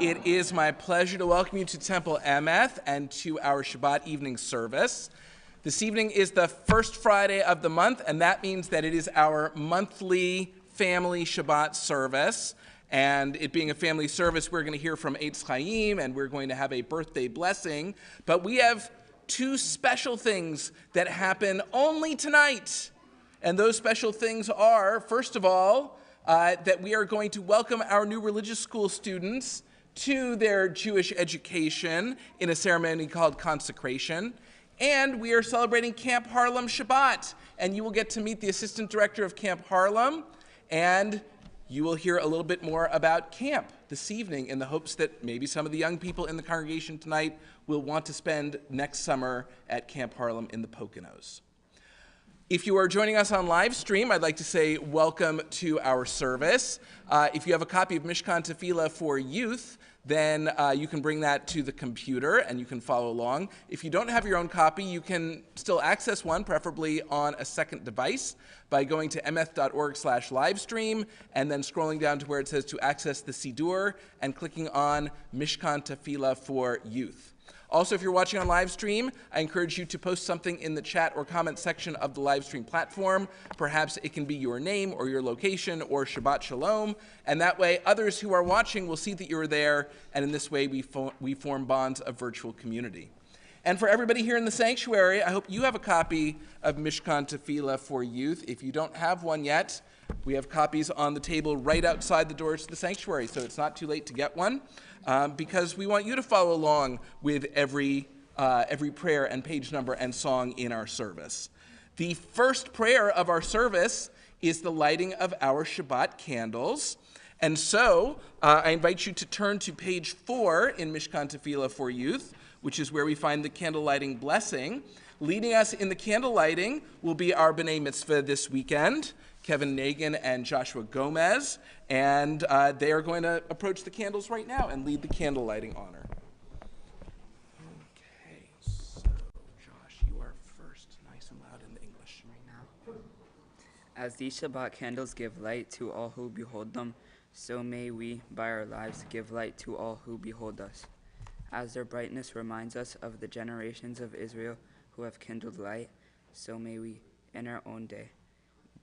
It is my pleasure to welcome you to Temple Emeth and to our Shabbat Evening Service. This evening is the first Friday of the month, and that means that it is our monthly family Shabbat service. And it being a family service, we're going to hear from Eitz Chaim, and we're going to have a birthday blessing. But we have two special things that happen only tonight. And those special things are, first of all, that we are going to welcome our new religious school students to their Jewish education in a ceremony called consecration. And we are celebrating Camp Harlem Shabbat. And you will get to meet the assistant director of Camp Harlem, and you will hear a little bit more about camp this evening in the hopes that maybe some of the young people in the congregation tonight will want to spend next summer at Camp Harlem in the Poconos. If you are joining us on live stream, I'd like to say welcome to our service. If you have a copy of Mishkan Tefillah for Youth, then you can bring that to the computer and you can follow along. If you don't have your own copy, you can still access one, preferably on a second device, by going to emeth.org/livestream and then scrolling down to where it says to access the Siddur and clicking on Mishkan Tefillah for Youth. Also, if you're watching on live stream, I encourage you to post something in the chat or comment section of the live stream platform. Perhaps it can be your name or your location or Shabbat Shalom, and that way others who are watching will see that you're there, and in this way we form bonds of virtual community. And for everybody here in the sanctuary, I hope you have a copy of Mishkan Tefillah for Youth. If you don't have one yet, we have copies on the table right outside the doors to the sanctuary, so it's not too late to get one. Because we want you to follow along with every prayer and page number and song in our service. The first prayer of our service is the lighting of our Shabbat candles. And so I invite you to turn to page 4 in Mishkan Tefillah for Youth, which is where we find the candle lighting blessing. Leading us in the candle lighting will be our B'nai Mitzvah this weekend, Kevin Nagin and Joshua Gomez, and they are going to approach the candles right now and lead the candle lighting honor. Okay, so Josh, you are first, nice and loud in the English. Right now. As these Shabbat candles give light to all who behold them, so may we, by our lives, give light to all who behold us. As their brightness reminds us of the generations of Israel who have kindled light, so may we, in our own day,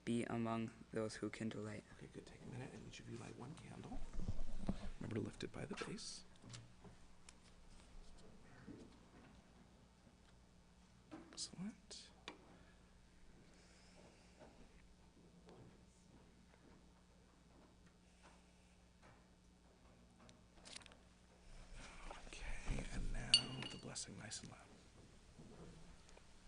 be among those who kindle light. Okay, good. Take a minute and each of you light one candle. Remember to lift it by the base. Excellent. Okay, and now the blessing nice and loud.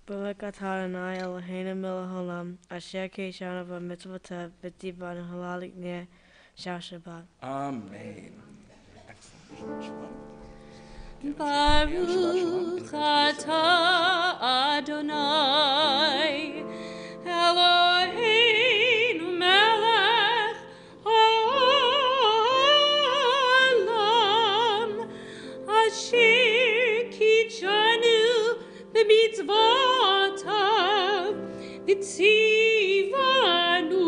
Baruch atah Adonai Eloheinu melech haolam, asher keishanu b'mitzvotav v'tivanu halalik ner shal Shabbat. Amen. Excellent. Shabbat Baruch atah Adonai Eloheinu melech haolam, asher keishanu b'mitzvotav v'tivanu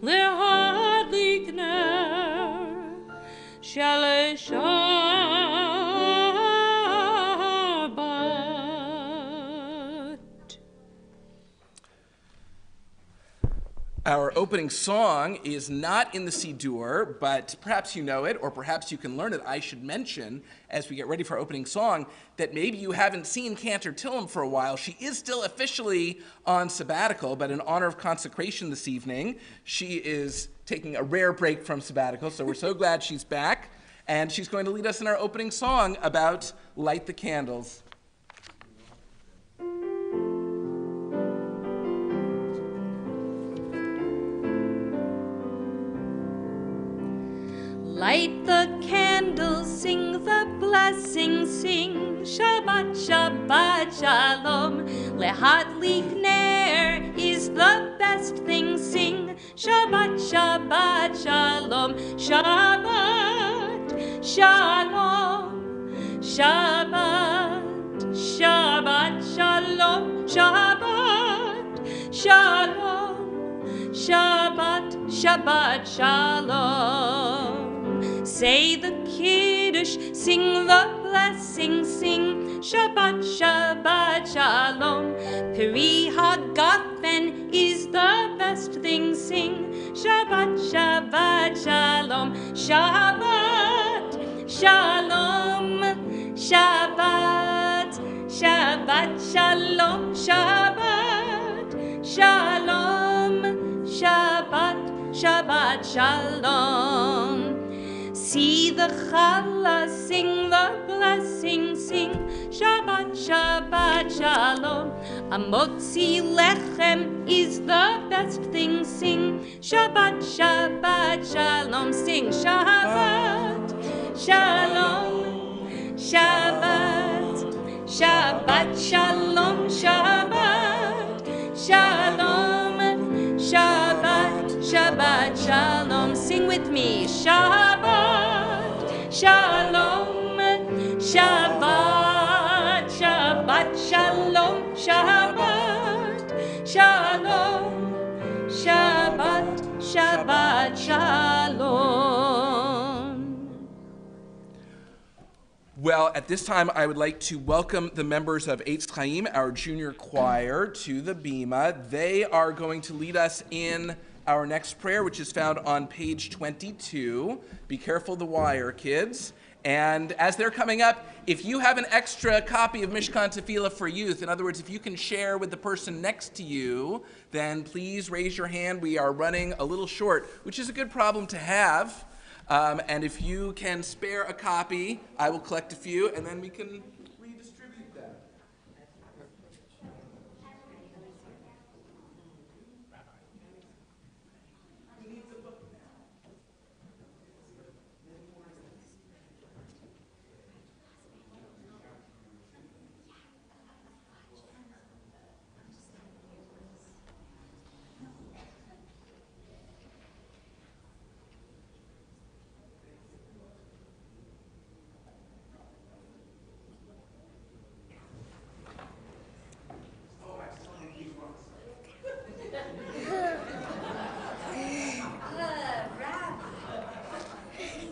le'adlik ner shel Shabbat. Our opening song is not in the Siddur, but perhaps you know it, or perhaps you can learn it. I should mention, as we get ready for our opening song, that maybe you haven't seen Cantor Tillum for a while. She is still officially on sabbatical, but in honor of consecration this evening, she is taking a rare break from sabbatical, so we're so glad she's back. And she's going to lead us in our opening song about Light the Candles. Light the candles, sing the blessing, sing Shabbat, Shabbat, Shalom. Lehadlik ner is the best thing, sing Shabbat, Shabbat, Shalom. Shabbat, Shalom, Shabbat, Shabbat, Shalom, Shabbat, Shalom. Shabbat Shalom. Say the Kiddush, sing the blessing, sing Shabbat, Shabbat Shalom. Peri Hagafen is the best thing, sing Shabbat, Shabbat Shalom. Shabbat Shalom, Shabbat, Shabbat Shalom, Shabbat Shalom, Shabbat, Shabbat Shalom. See the challah, sing the blessing, sing Shabbat, Shabbat Shalom. Amotzi lechem is the best thing, sing Shabbat, Shabbat Shalom. Sing Shabbat Shalom, Shabbat, Shabbat Shalom, Shabbat Shalom, Shabbat, Shabbat Shalom. Sing with me, Shabbat Shalom, Shabbat, Shabbat Shalom, Shabbat Shalom, Shabbat, Shabbat Shalom. Well, at this time, I would like to welcome the members of Eitz Chaim, our junior choir, to the Bima. They are going to lead us in our next prayer, which is found on page 22. Be careful the wire, kids. And as they're coming up, if you have an extra copy of Mishkan Tefillah for Youth, in other words, if you can share with the person next to you, then please raise your hand. We are running a little short, which is a good problem to have. And if you can spare a copy, I will collect a few, and then we can redistribute them.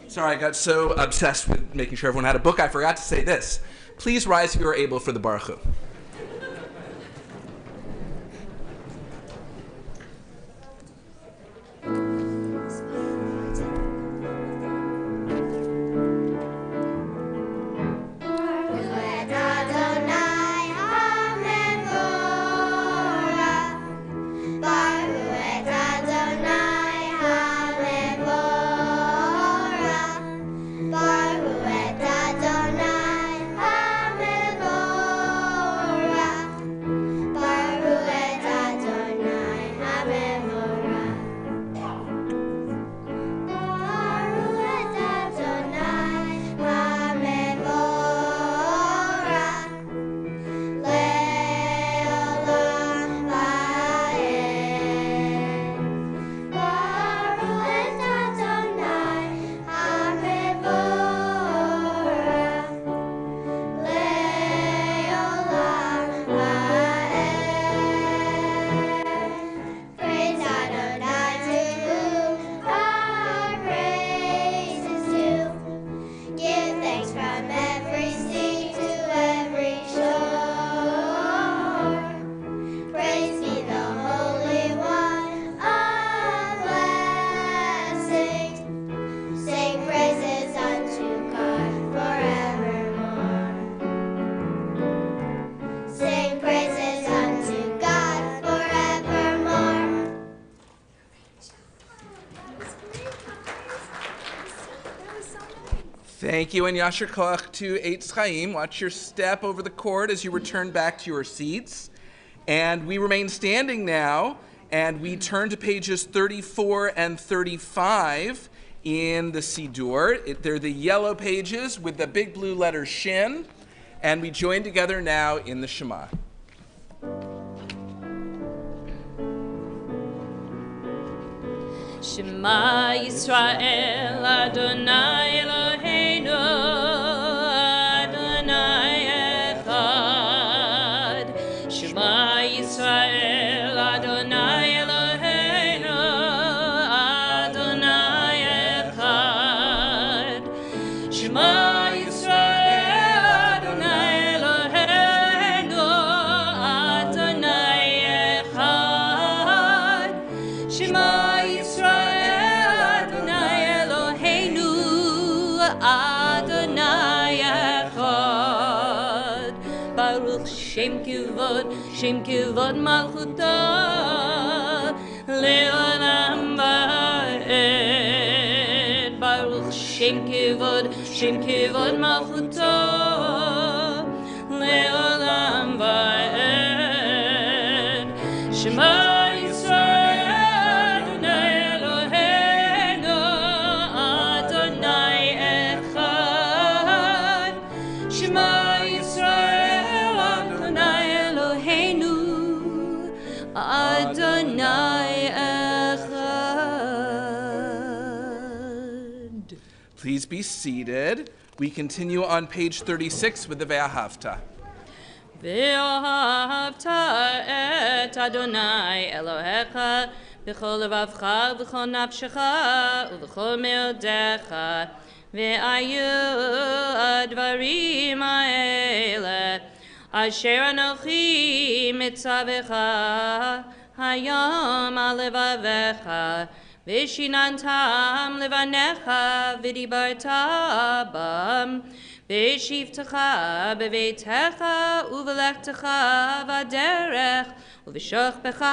Sorry, I got so obsessed with making sure everyone had a book, I forgot to say this. Please rise if you are able for the Baruch Hu. Thank you, and Yasher Koach to Eitz Chaim. Watch your step over the cord as you return back to your seats. And we remain standing now, and we turn to pages 34 and 35 in the Sidur. They're the yellow pages with the big blue letter Shin, and we join together now in the Shema. Shema Yisrael, Adonai Eloheinu, Adonai Echad. Shema Yisrael, Adonai Eloheinu, kivod malchuto, le'olam va'ed. Baruch Shem kivod malchuto, le'olam va'ed. Shema Yisrael, Adonai Eloheinu, Adonai Echad. Shema Yisrael, Adonai Eloheinu, Adonai Echad. Please be seated. We continue on page 36 with the Ve'ahavta. ואהבת את אדוני אלוהיך בכל לבבך ובכל נפשך ובכל מאודיך והיו הדברים האלה אשר אנוכי מצווך היום על לבביך ושיננתם לבניך ודיברת בם בשבתך בביתך ובלכתך בדרך ובשוכבך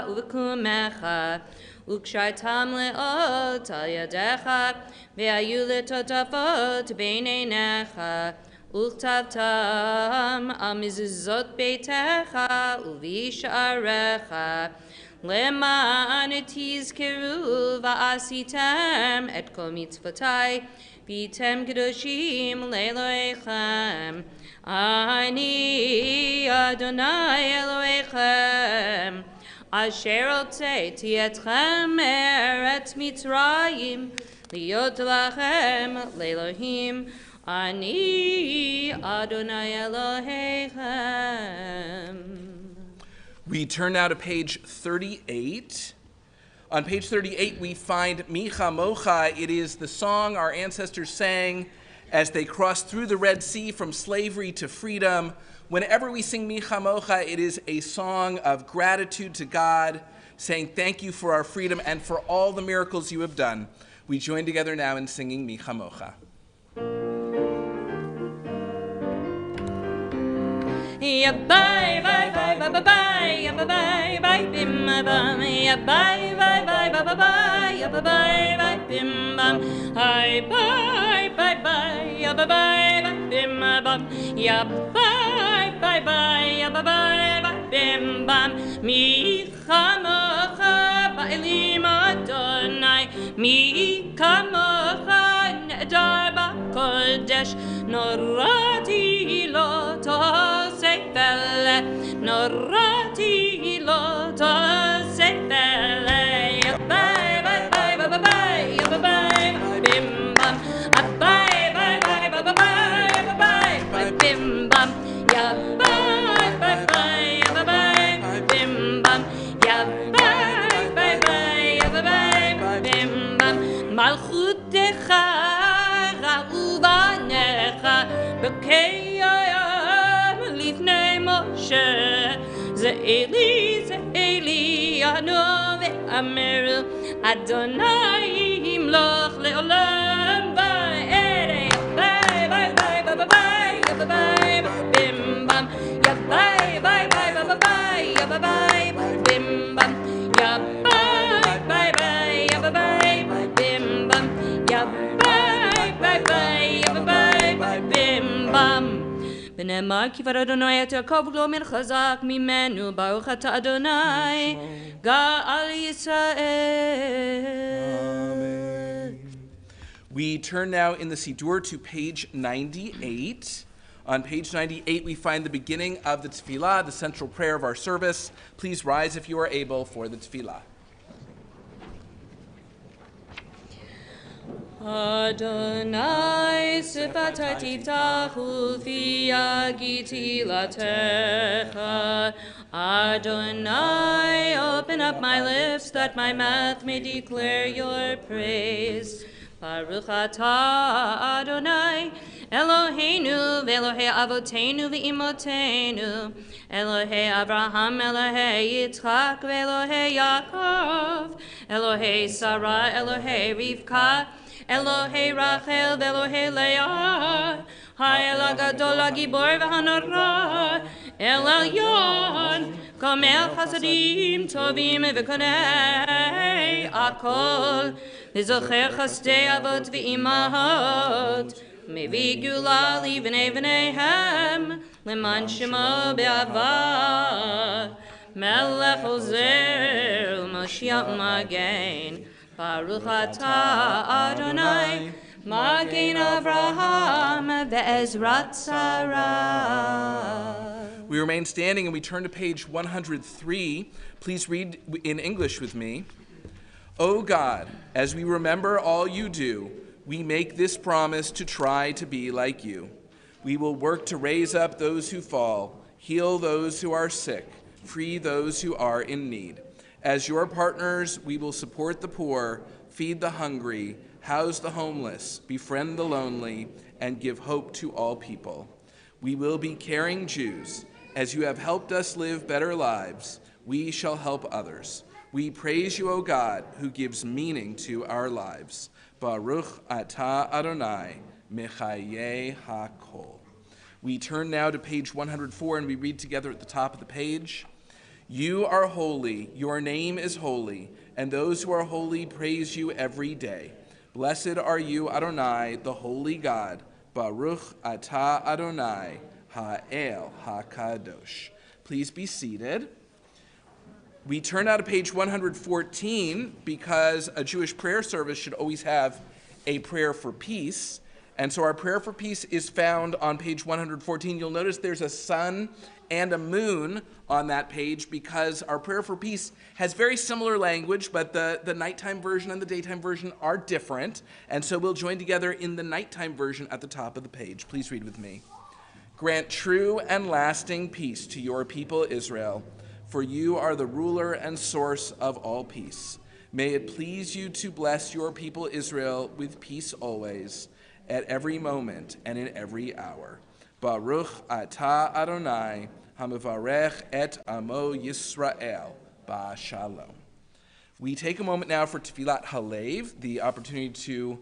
ובקומך וקשרתם לאות על ידיך והיו לטוטפות בין עיניך וכתבתם על מזוזות ביתך ובשעריך למען תזכרו ועשיתם את כל מצוותי והייתם קדושים לאלוהיכם. אני אדוני אלוהיכם אשר הוצאתי אתכם מארץ מצרים להיות לכם לאלוהים. אני אדוני אלוהיכם. We turn now to page 38. On page 38, we find Micha Mocha. It is the song our ancestors sang as they crossed through the Red Sea from slavery to freedom. Whenever we sing Micha Mocha, it is a song of gratitude to God, saying thank you for our freedom and for all the miracles you have done. We join together now in singing Micha Mocha. Ya bye bye bye bye bye bye ya bye bye bye bim bam ya bye bye bye bye bye bye ya bye bye bye bim bam hi bye bye bye ya bye bye bye bim bam ya bye bye bye ya bye bye bye bim bam mi chamocha ba'elim Adonai mi kamocha nedar ba'kodesh norati lo tosefele norati lo tosefele ya bye bye bye bye bye ya bye bye bim bam bye bye bye bye bye bye bye bim bam ya bye bye bye ya bye bye bim bam ya bye bye bye ya bye bye bim bam malchutecha ra'uvanecha b'keyayam lifnei Moshe Ze'eli anu ve'ameru Adonai imloch le'olam va'ed bye bye bye bye bye bye ya bye bye bim bam ya bye bye bye bye bye bye ya bye bye bim bam ya bye bye bye ya bye bye bim bam ya bye bye bye ya bye bye bim bam ונאמר כי כבר אדוני את יעקב גלומר חזק ממנו ברוך אתה אדוני גאל ישראל. We turn now in the Siddur to page 98. On page 98, we find the beginning of the Tefillah, the central prayer of our service. Please rise if you are able for the Tefillah. Adonai sifata tiftach ufi yagiti latecha. Adonai, open up my lips that my mouth may declare your praise. Baruch atah Adonai, Eloheinu ve'Elohei avotenu ve'imotenu, Elohei Abraham, Elohei Yitzchak ve'Elohei Yaakov, Elohei Sarah, Elohei Rivka, Elohei Rachel ve'Elohei Leah, Ha'el HaGadol HaGibor v'Hanora, El Elyon, Kamel Chasadim, Tovim V'Konei Akol, V'Zocher Chasdei Avot V'Imahot, Mevi Gula Livnei V'Neihem, Leman Shemo Be'Ava, Melech Ozer, Moshiach Magen, Baruch Atah Adonai, Magen Avraham Ve'ezrat Sarah. We remain standing and we turn to page 103. Please read in English with me. O God, as we remember all you do, we make this promise to try to be like you. We will work to raise up those who fall, heal those who are sick, free those who are in need. As your partners, we will support the poor, feed the hungry, house the homeless, befriend the lonely, and give hope to all people. We will be caring Jews. As you have helped us live better lives, we shall help others. We praise you, O God, who gives meaning to our lives. Baruch atah Adonai, mechaye hakol. We turn now to page 104 and we read together at the top of the page. You are holy, your name is holy, and those who are holy praise you every day. Blessed are you, Adonai, the holy God. Baruch atah Adonai, ha'el hakadosh. Please be seated. We turn now to page 114 because a Jewish prayer service should always have a prayer for peace. And so our prayer for peace is found on page 114. You'll notice there's a sun and a moon on that page because our prayer for peace has very similar language, but the nighttime version and the daytime version are different. And so we'll join together in the nighttime version at the top of the page. Please read with me. Grant true and lasting peace to your people Israel, for you are the ruler and source of all peace. May it please you to bless your people Israel with peace always, at every moment and in every hour. Baruch atah Adonai, hamavarech et amo Yisrael, ba'shalom. We take a moment now for Tefillat Halev, the opportunity to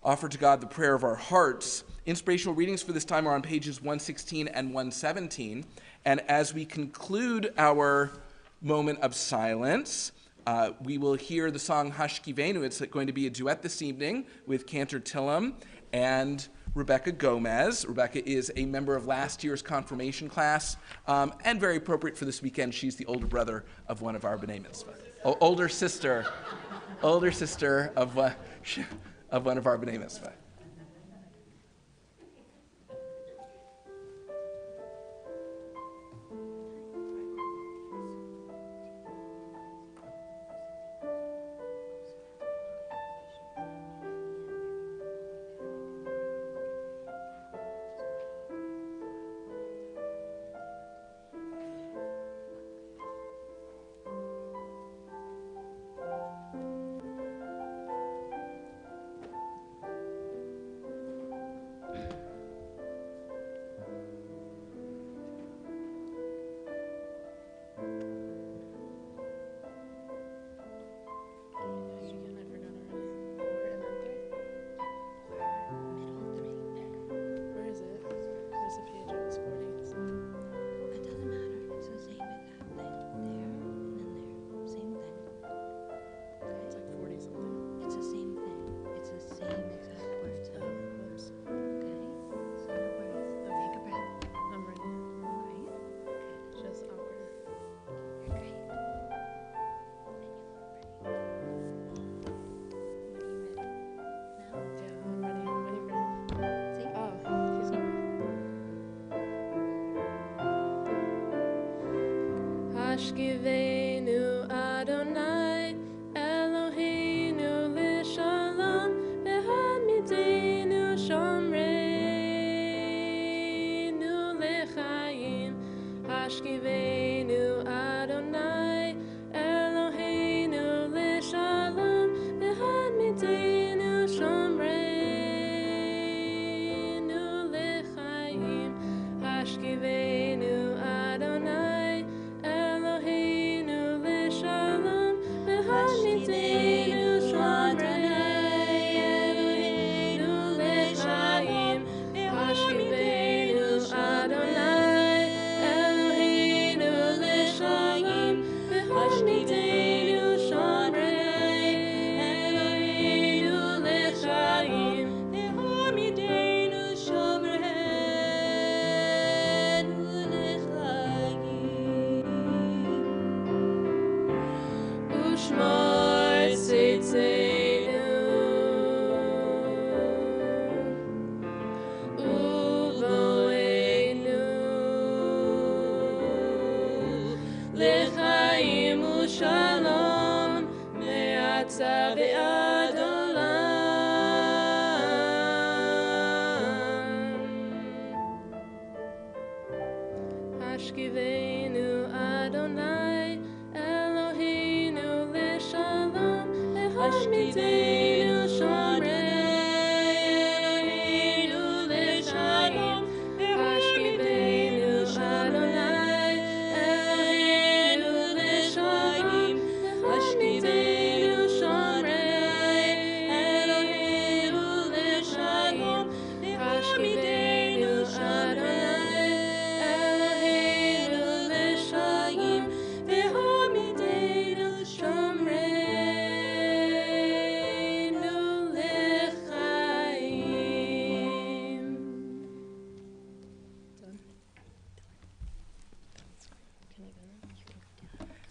offer to God the prayer of our hearts. Inspirational readings for this time are on pages 116 and 117. And as we conclude our moment of silence, we will hear the song Hashkivenu. It's going to be a duet this evening with Cantor Tillam and Rebecca Gomez. Rebecca is a member of last year's confirmation class, and very appropriate for this weekend. She's the older brother of one of our B'nai Mitzvah. Older sister of one of our B'nai Mitzvah. Hashkivenu Adonai Eloheinu l'shalom v'hamidenu shomreinu l'chaim. Hashkivenu Adonai Eloheinu l'shalom v'hamidenu shomreinu l'chaim. Hashkivenu Adonai לחיים ושלום מעתה ועד עולם. השכיבנו אדוני אלוהינו לשלום והשמידנו שומרנו לשלום והשכיבנו אדוני אלוהינו לשלום והשמידנו שומרנו לשלום והשכיבנו אדוני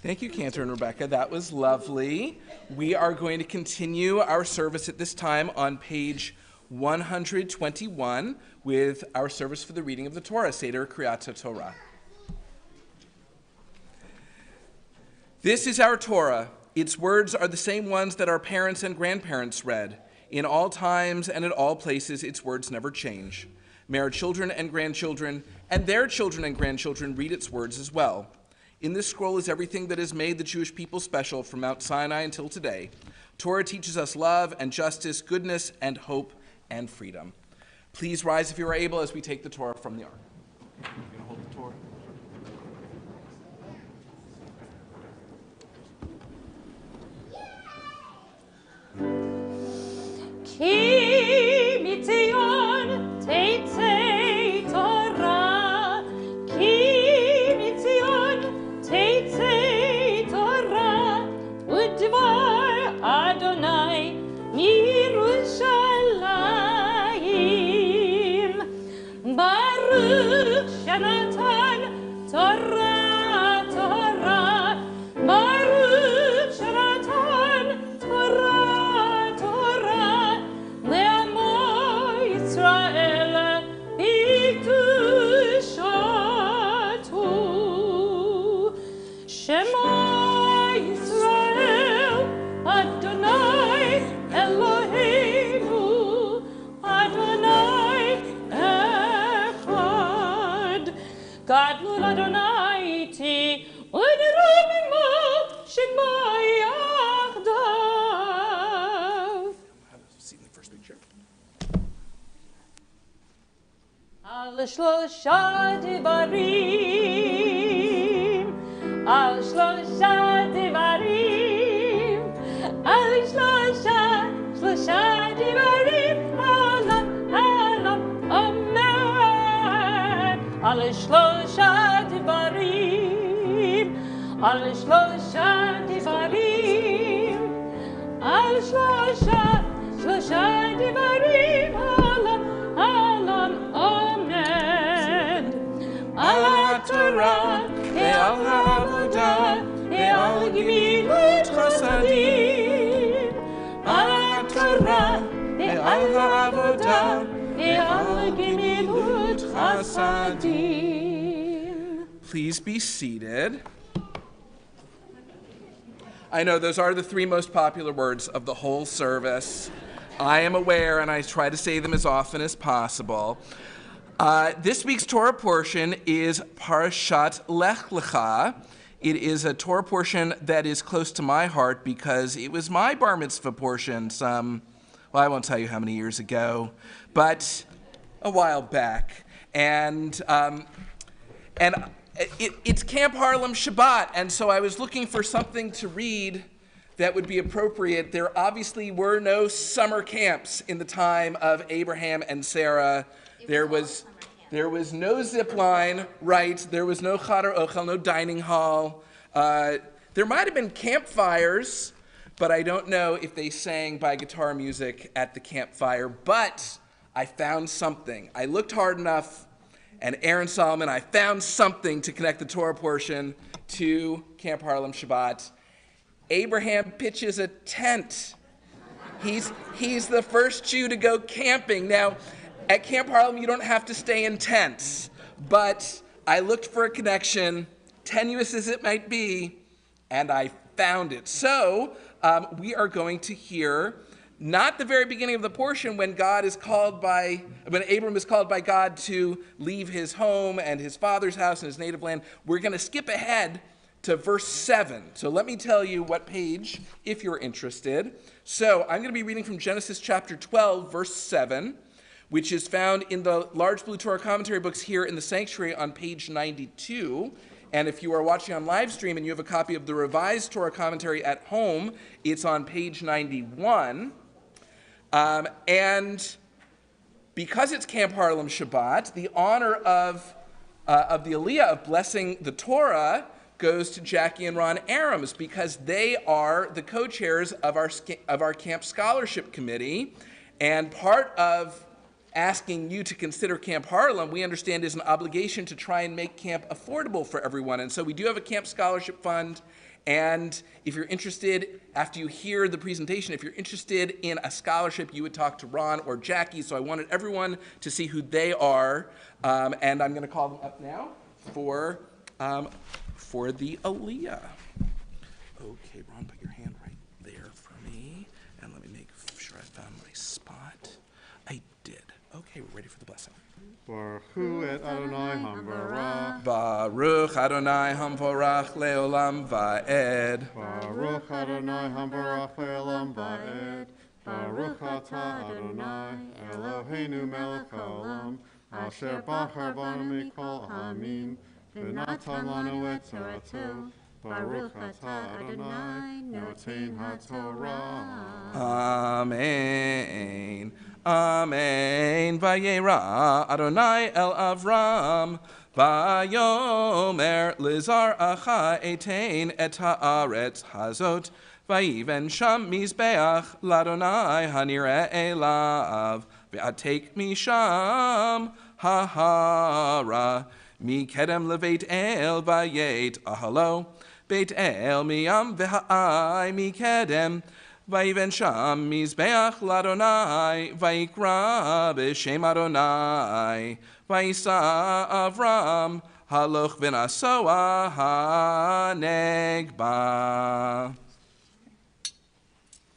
Thank you, Cantor and Rebecca. That was lovely. We are going to continue our service at this time on page 121 with our service for the reading of the Torah, Seder Kriyat Torah. This is our Torah. Its words are the same ones that our parents and grandparents read. In all times and at all places, its words never change. May our children and grandchildren and their children and grandchildren read its words as well. In this scroll is everything that has made the Jewish people special from Mount Sinai until today. Torah teaches us love and justice, goodness and hope and freedom. Please rise if you are able as we take the Torah from the ark. You're going to hold the Torah. Ki mitzion teitzei Torah, ki mitzion teitzei Torah, udvar Adonai mirushalayim. Baruch Shanatan Torah, Torah, Baruch Shanatan Torah, Torah, Le'amo Yisrael b'kedushatu. Shema Yisrael Adonai Eloheinu Adonai Echad. Gadol Adonai iti u'niromimo Shema yachdav. Have a seat in the first picture. Al shlosha devarim, al shlosha devarim, al shlosha devarim, alam, alam, amen. Al shlosha devarim, al shlosha devarim, al shlosha devarim, alam, alam, amen. Al Torah, ve'al ha'avodah, ve'al gemilut chasadim. Al Torah, ve'al ha'avodah, ve'al gemilut chasadim. Please be seated. I know those are the three most popular words of the whole service. I am aware, and I try to say them as often as possible. This week's Torah portion is Parashat Lech Lecha. It is a Torah portion that is close to my heart because it was my bar mitzvah portion I won't tell you how many years ago, but a while back. And it's Camp Harlem Shabbat, and so I was looking for something to read that would be appropriate. There obviously were no summer camps in the time of Abraham and Sarah. There was no zip line, right? There was no Chadar Ochel, no dining hall. There might have been campfires, but I don't know if they sang by guitar music at the campfire. But I found something. I looked hard enough, and Aaron Solomon, I found something to connect the Torah portion to Camp Harlem Shabbat. Abraham pitches a tent. He's the first Jew to go camping. Now, at Camp Harlem, you don't have to stay in tents, but I looked for a connection. tenuous as it might be, and I found it. So we are going to hear not the very beginning of the portion when Abram is called by God to leave his home and his father's house and his native land. We're going to skip ahead to verse 7. So let me tell you what page, if you're interested. So I'm going to be reading from Genesis chapter 12, verse 7, which is found in the large blue Torah commentary books here in the sanctuary on page 92. And if you are watching on live stream and you have a copy of the revised Torah commentary at home, it's on page 91. And because it's Camp Harlem Shabbat, the honor of the Aliyah of blessing the Torah goes to Jackie and Ron Arams, because they are the co-chairs of our Camp Scholarship Committee. And part of asking you to consider Camp Harlem, we understand, is an obligation to try and make camp affordable for everyone. And so we do have a Camp Scholarship Fund. And if you're interested, after you hear the presentation, if you're interested in a scholarship, you would talk to Ron or Jackie. So I wanted everyone to see who they are. And I'm going to call them up now for the Aliyah. Okay, Ron, put your hand right there for me. And let me make sure I found my spot. I did. Okay, we're ready for the blessing. Baruch Hu et Adonai Hamvarach. Baruch Adonai Hamvarach leolam va'ed. Baruch Adonai Hamvarach leolam va'ed. Baruch atah Adonai Eloheinu melech haolam, asher bachar banu mikol ha'amim, v'natan lanu et torato. Baruch atah Adonai noten haTorah. Amen. Amen. Vayera Adonai el Avram, vayomer lizar acha etein et haaretz hazot, vayiven sham mizbeach ladonai hanireh elav, ve'atek misham hahara, mikedem leveit el vayet ahalo, beit el miyam v'ha'ai mikedem, Vayiven sham mizbeach ladonai, vayikra b'shem Adonai, vayisa Avram haloch v'nasoa hanegba.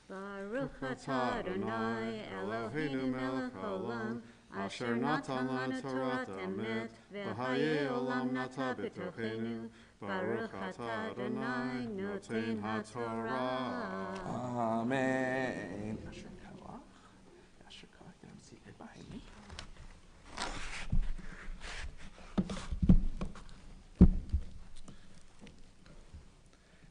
Baruch atah Adonai Eloheinu melech haolam, asher natan lanu Torat emet, v'hayei olam nata b'tochenu. Baruch atah Adonai noten haTorah. Amen. Yasher koach. Yasher koach. You see it behind me.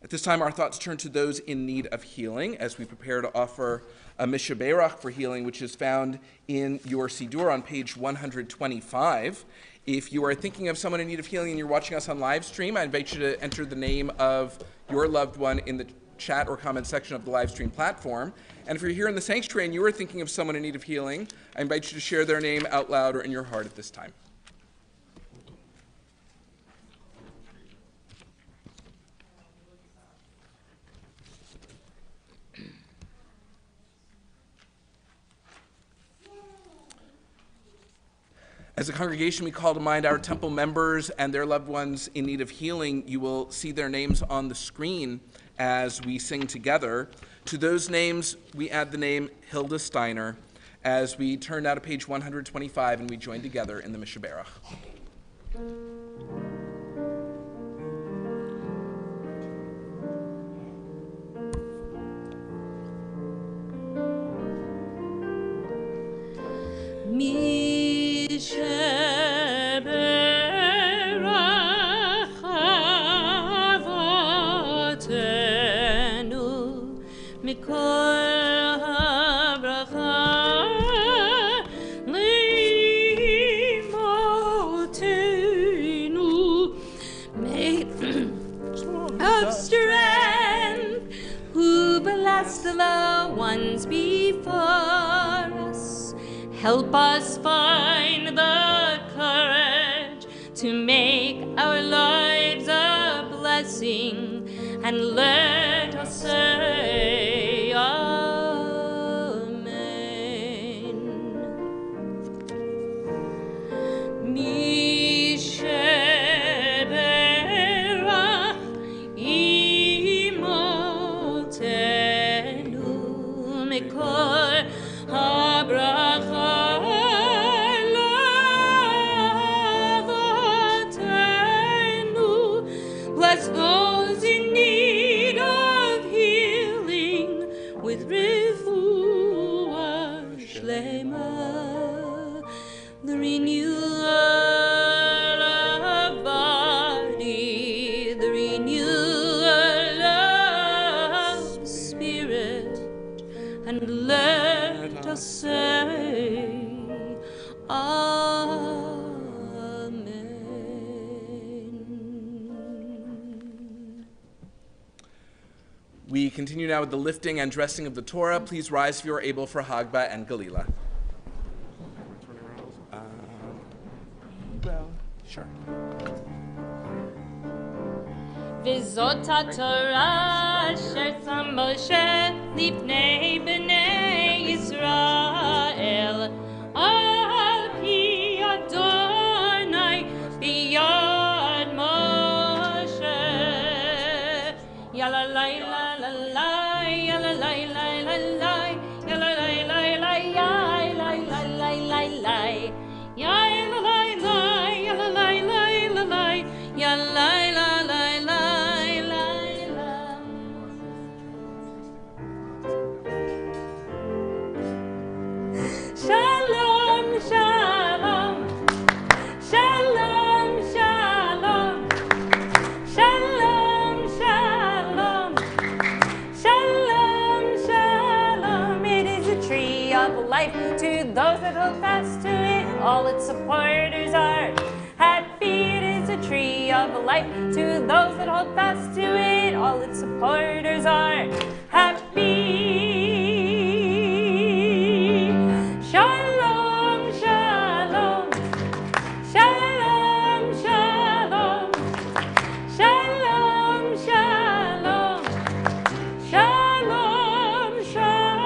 At this time, our thoughts turn to those in need of healing as we prepare to offer a mishaberach for healing, which is found in your Siddur on page 125. If you are thinking of someone in need of healing and you're watching us on live stream, I invite you to enter the name of your loved one in the chat or comment section of the live stream platform. And if you're here in the sanctuary and you are thinking of someone in need of healing, I invite you to share their name out loud or in your heart at this time. As a congregation, we call to mind our temple members and their loved ones in need of healing. You will see their names on the screen as we sing together. To those names, we add the name Hilda Steiner as we turn now to page 125 and we join together in the Mishaberach. Help us find the courage to make our lives a blessing, and let us say Amen. Mi sheberach bless those in need of healing with refuah shlema, the renewal of body, the renewal of spirit, and let us say, Amen. We continue now with the lifting and dressing of the Torah. Please rise if you are able for Hagba and Galila. Well, sure. V'zot ha'Torah asher tzam Moshe lifnei b'nei Yisrael al pi Adonai biyad Moshe. Yalalai lalalai, yalalai lalalai, yalalai lalalai, yalalai lalalai, yalalai lalalai, yalalai lalalai, yalalai lalalai. Shalom, shalom, shalom, shalom, shalom, shalom, shalom, shalom. It is a tree of life to those that hold fast to it. All its supporters are happy. It is a tree of life to those that hold fast to it. All its supporters are happy. Shalom, shalom, shalom, shalom, shalom, shalom, shalom, shalom.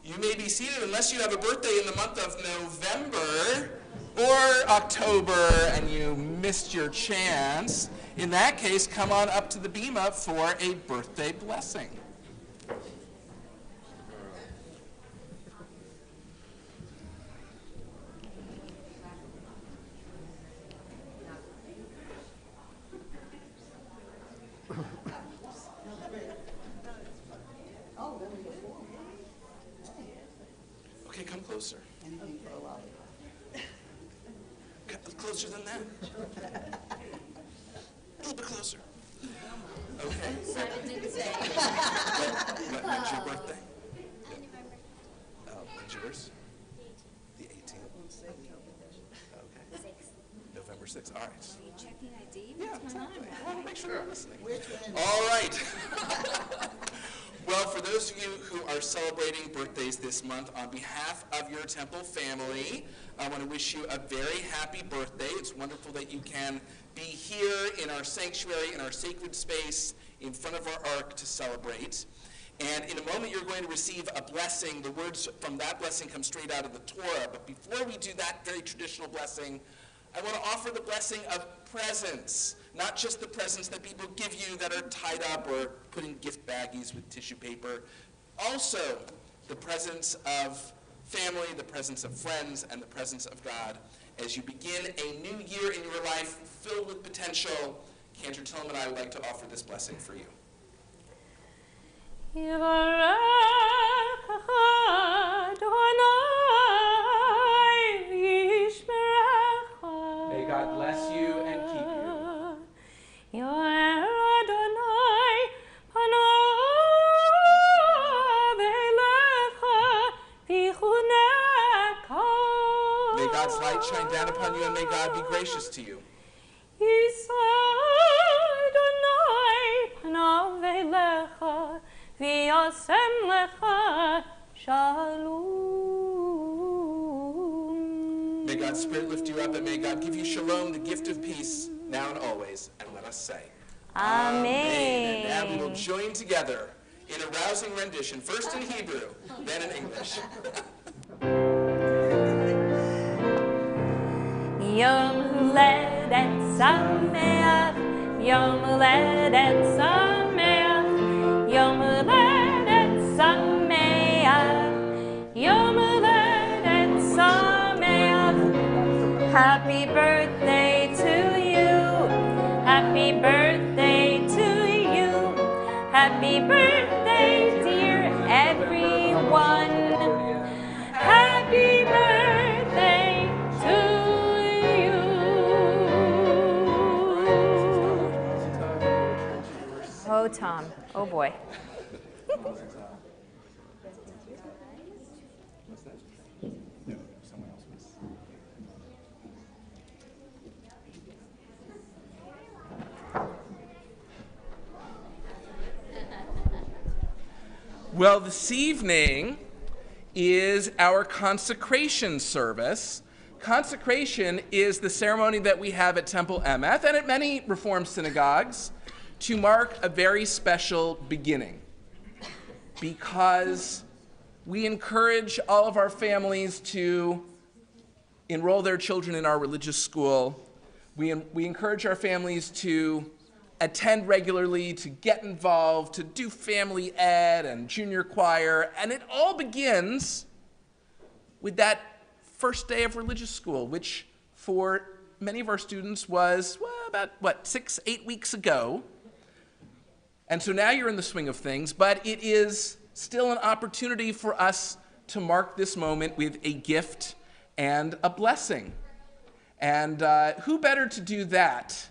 You may be seated unless you have a birthday in the month of November or October and you missed your chance. In that case, come on up to the bima for a birthday blessing. Okay, come closer. Closer than that. A little bit closer. Okay. When's your birthday? When's yours? The 18th. Okay. November 6th. All right. Are you checking ID? Yeah, exactly. I want to make sure you're listening. All right. Well, for those of you who are celebrating birthdays this month, on behalf of your temple family, I want to wish you a very happy birthday. It's wonderful that you can be here in our sanctuary, in our sacred space, in front of our ark to celebrate. And in a moment, you're going to receive a blessing. The words from that blessing come straight out of the Torah. But before we do that very traditional blessing, I want to offer the blessing of presents, not just the presents that people give you that are tied up or put in gift baggies with tissue paper. Also, the presence of family, the presence of friends, and the presence of God. As you begin a new year in your life filled with potential, Cantor Tillman and I would like to offer this blessing for you. May God bless you and keep you. May God's light shine down upon you and may God be gracious to you. May God's Spirit lift you up and may God give you shalom, the gift of peace, now and always. And let us say, Amen. And now we will join together in a rousing rendition, first in Hebrew, then in English. Yom Huledet Sameach, Yom Huledet Sameach. Happy birthday, dear everyone. Happy birthday to you. Oh, Tom. Oh, boy. Well, this evening is our consecration service. Consecration is the ceremony that we have at Temple Emeth and at many Reformed synagogues to mark a very special beginning, because we encourage all of our families to enroll their children in our religious school. We encourage our families to attend regularly, to get involved, to do family ed and junior choir, and it all begins with that first day of religious school, which for many of our students was, about 6-8 weeks ago. And so now you're in the swing of things, but it is still an opportunity for us to mark this moment with a gift and a blessing. And who better to do that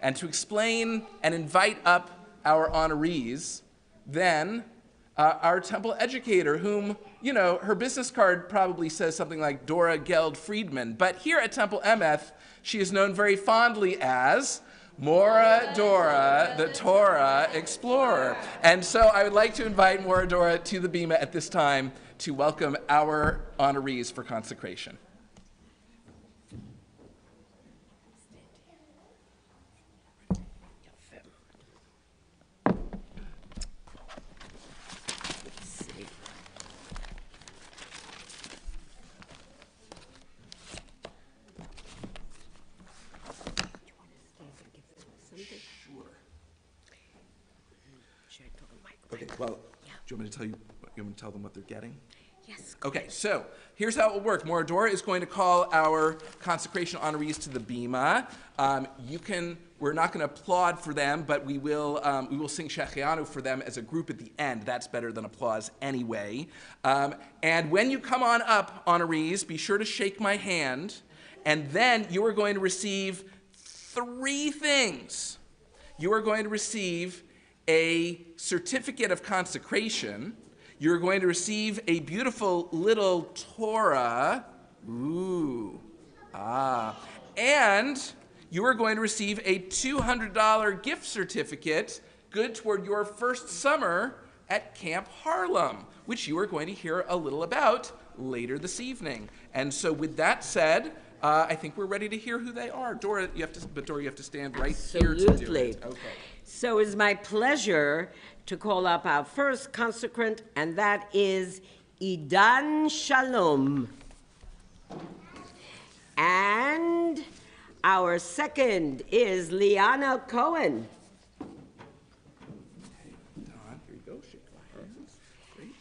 and to explain and invite up our honorees than our temple educator, whom, you know, her business card probably says something like Dora Geld Friedman, but here at Temple Emeth, she is known very fondly as Mora Dora, the Torah Explorer. And so I would like to invite Mora Dora to the bima at this time to welcome our honorees for consecration. Okay, well, do you want me to tell them what they're getting? Yes. Okay, so here's how it will work. Moradora is going to call our consecration honorees to the bima. We're not going to applaud for them, but we will sing Shechianu for them as a group at the end. That's better than applause anyway. And when you come on up, honorees, be sure to shake my hand, and then you are going to receive 3 things. You are going to receive a certificate of consecration. You're going to receive a beautiful little Torah. And you are going to receive a $200 gift certificate, good toward your first summer at Camp Harlem, which you are going to hear a little about later this evening. And so with that said, I think we're ready to hear who they are. Dora, you have to stand right here to do it. Okay. So it's my pleasure to call up our first consecrant, and that is Idan Shalom. And our second is Liana Cohen. Don, here you go. Shake my hands. Great.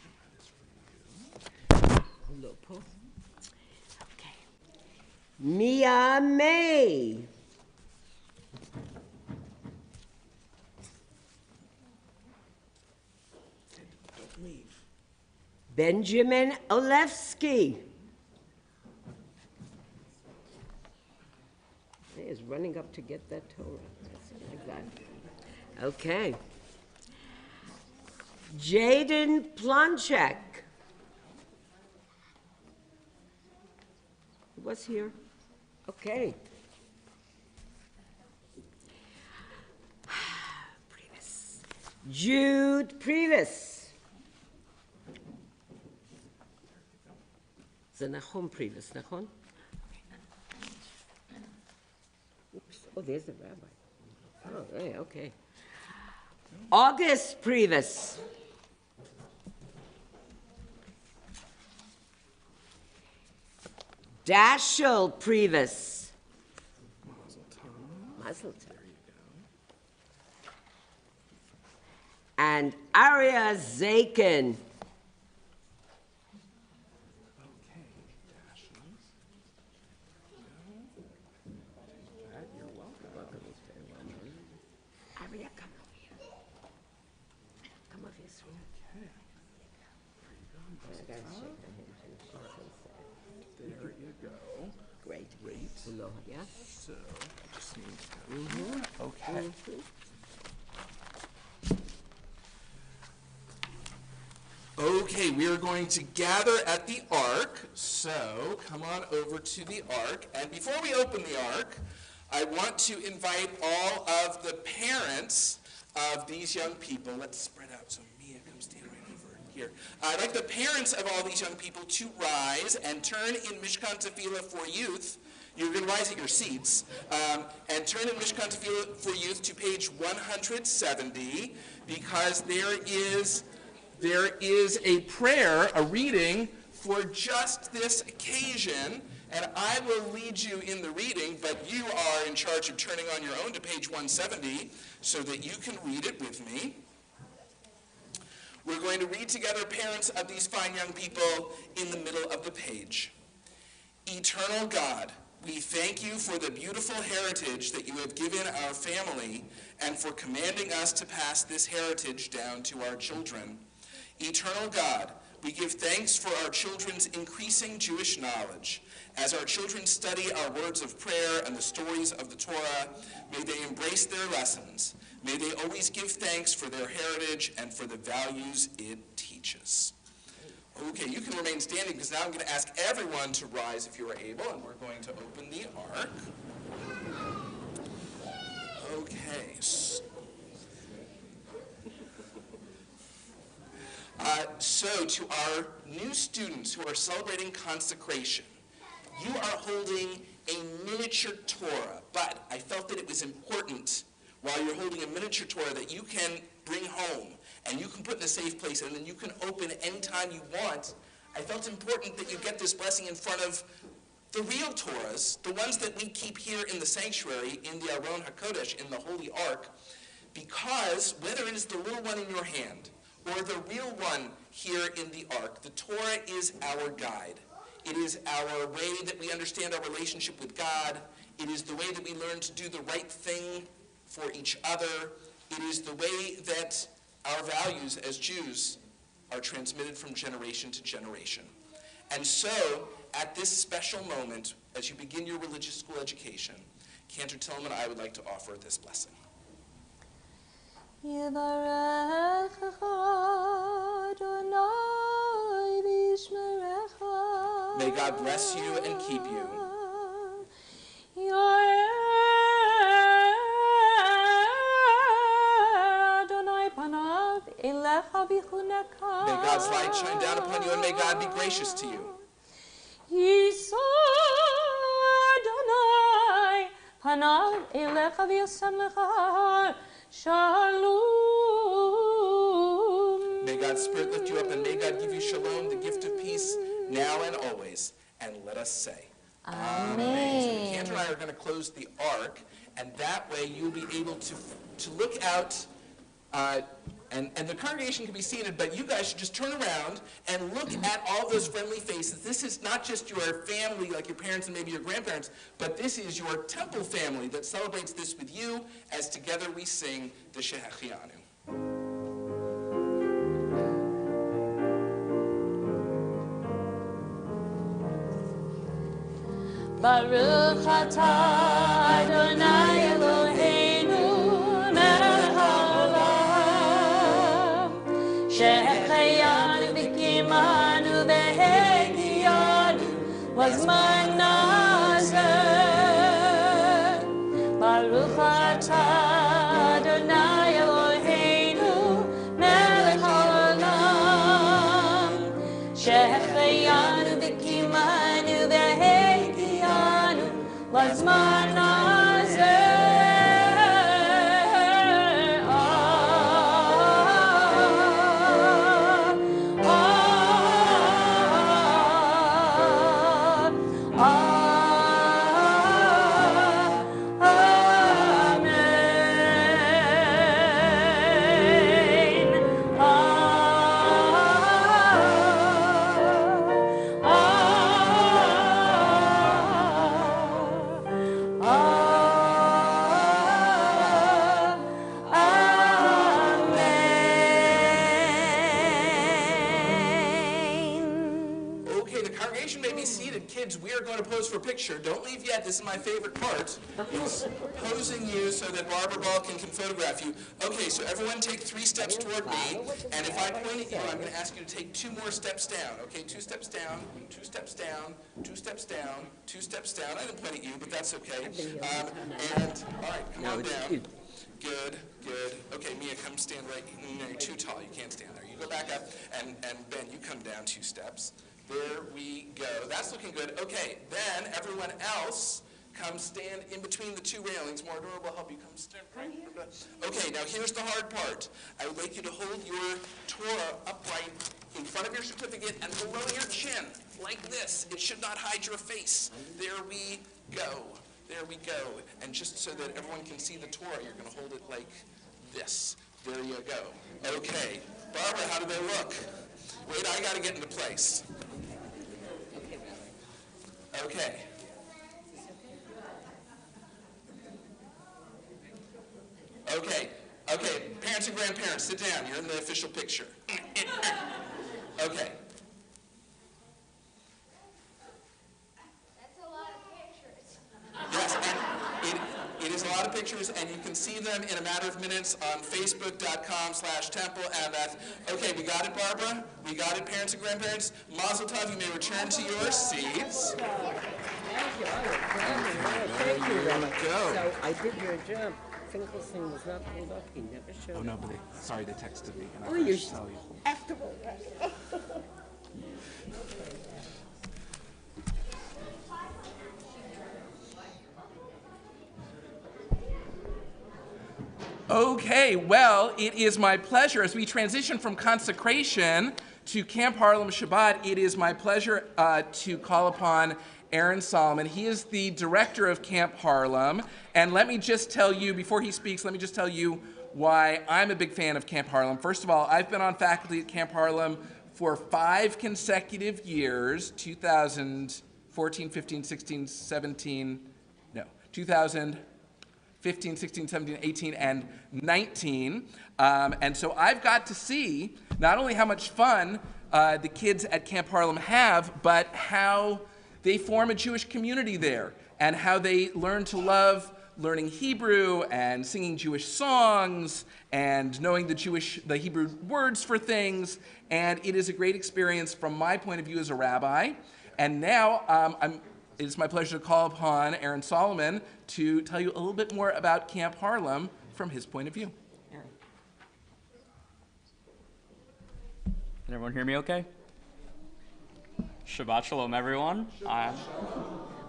Lopo. Okay. Mia May. Benjamin Olevsky. He is running up to get that Torah. Like that. Okay. Jaden Plonchek. Was here? Okay. Previs. Jude Previs. זה נכון Previs, נכון? Oops. Oh, there's the rabbi. Oh, yeah, okay. August Previs. Dashiell Previs. Mazel tov. And Aria Zakin. There you go. Great. Great. Yeah. So, just need to, okay. Okay, we are going to gather at the Ark. So, come on over to the Ark. And before we open the Ark, I want to invite all of the parents of these young people. Let's spread out so Mia comes stand right over here. I'd like the parents of all these young people to rise and turn in Mishkan Tefillah for Youth. You're going to rise at your seats and turn in Mishkan Tefillah for Youth to page 170 because there is a prayer, a reading for just this occasion, and I will lead you in the reading, but you are in charge of turning on your own to page 170 so that you can read it with me. We're going to read together, parents of these fine young people, in the middle of the page. Eternal God, we thank you for the beautiful heritage that you have given our family and for commanding us to pass this heritage down to our children. Eternal God, we give thanks for our children's increasing Jewish knowledge. As our children study our words of prayer and the stories of the Torah, may they embrace their lessons. May they always give thanks for their heritage and for the values it teaches. Okay, you can remain standing because now I'm going to ask everyone to rise if you are able, and we're going to open the Ark. Okay. So to our new students who are celebrating consecration, you are holding a miniature Torah, but I felt that it was important while you're holding a miniature Torah that you can bring home and you can put in a safe place and then you can open anytime you want. I felt important that you get this blessing in front of the real Torahs, the ones that we keep here in the sanctuary, in the Aron HaKodesh, in the Holy Ark, because whether it is the little one in your hand or the real one here in the Ark, the Torah is our guide. It is our way that we understand our relationship with God. It is the way that we learn to do the right thing for each other. It is the way that our values as Jews are transmitted from generation to generation. And so, at this special moment, as you begin your religious school education, Cantor Tillman and I would like to offer this blessing. May God bless you and keep you. May God's light shine down upon you and may God be gracious to you. May God's Spirit lift you up and may God give you shalom, the gift of peace, now and always. And let us say, Amen. So Cantor and I are going to close the Ark, and that way you'll be able to look out, and the congregation can be seated, but you guys should just turn around and look at all those friendly faces. This is not just your family, like your parents and maybe your grandparents, but this is your temple family that celebrates this with you as together we sing the Shehechianu. Baruch atah Adonai Eloheinu melech haolam shehecheyanu v'kimanu v'hegiyanu v'zman hazeh. Baruch atah Adonai Eloheinu melech haolam shehecheyanu v'kimanu v'hegiyanu v'zman hazeh. kids, we are going to pose for a picture. Don't leave yet. This is my favorite part. Is posing you so that Barbara Ball can photograph you. Okay, so everyone take 3 steps toward me, and if I point at you, I'm going to ask you to take 2 more steps down. Okay, 2 steps down, 2 steps down, 2 steps down, 2 steps down. I didn't point at you, but that's okay. And all right, come on down. Good, good. Okay, Mia, come stand right. No, you're too tall. You can't stand there. You go back up, and Ben, you come down 2 steps. There we go. That's looking good. Okay, then everyone else come stand in between the 2 railings. More adorable, help you come stand right. Okay, now here's the hard part. I would like you to hold your Torah upright in front of your certificate and below your chin, like this. It should not hide your face. There we go. There we go. And just so that everyone can see the Torah, you're going to hold it like this. There you go. Okay. Barbara, how do they look? Wait, I got to get into place. Okay. Okay. Okay. Parents and grandparents, sit down. You're in the official picture. Okay. Yes, and it is a lot of pictures, and you can see them in a matter of minutes on facebook.com/Temple Emeth. Okay, we got it, Barbara? We got it, parents and grandparents? Mazel tov, you may return to your seats. Thank you. There we go. So I did your job. Finkelstein was not pulled up. He never showed up. Oh, no, but sorry, they texted me. And Oh, you should after all that. Okay, well, it is my pleasure as we transition from consecration to Camp Harlem Shabbat. It is my pleasure to call upon Aaron Solomon. He is the director of Camp Harlem. And let me just tell you, before he speaks, let me just tell you why I'm a big fan of Camp Harlem. First of all, I've been on faculty at Camp Harlem for 5 consecutive years, 2014, 15, 16, 17, no, 2015, 16, 17, 18, and 19. And so I've got to see not only how much fun the kids at Camp Harlem have, but how they form a Jewish community there and how they learn to love learning Hebrew and singing Jewish songs and knowing the Hebrew words for things. And it is a great experience from my point of view as a rabbi. And now it is my pleasure to call upon Aaron Solomon to tell you a little bit more about Camp Harlem from his point of view. Can everyone hear me okay? Shabbat Shalom, everyone.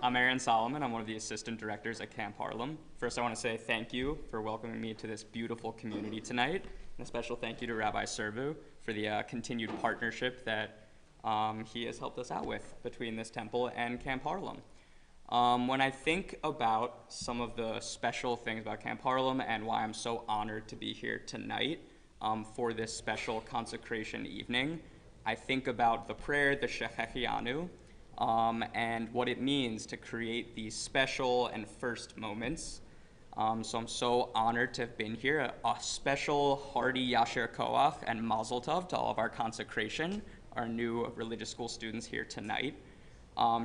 I'm Aaron Solomon. I'm one of the assistant directors at Camp Harlem. First, I want to say thank you for welcoming me to this beautiful community tonight. And a special thank you to Rabbi Servu for the continued partnership that he has helped us out with between this temple and Camp Harlem. When I think about some of the special things about Camp Harlem and why I'm so honored to be here tonight for this special consecration evening, I think about the prayer, the Shechechianu, and what it means to create these special and first moments. So I'm so honored to have been here. A special hearty Yasher Koach and Mazel Tov to all of our consecration, our new religious school students here tonight.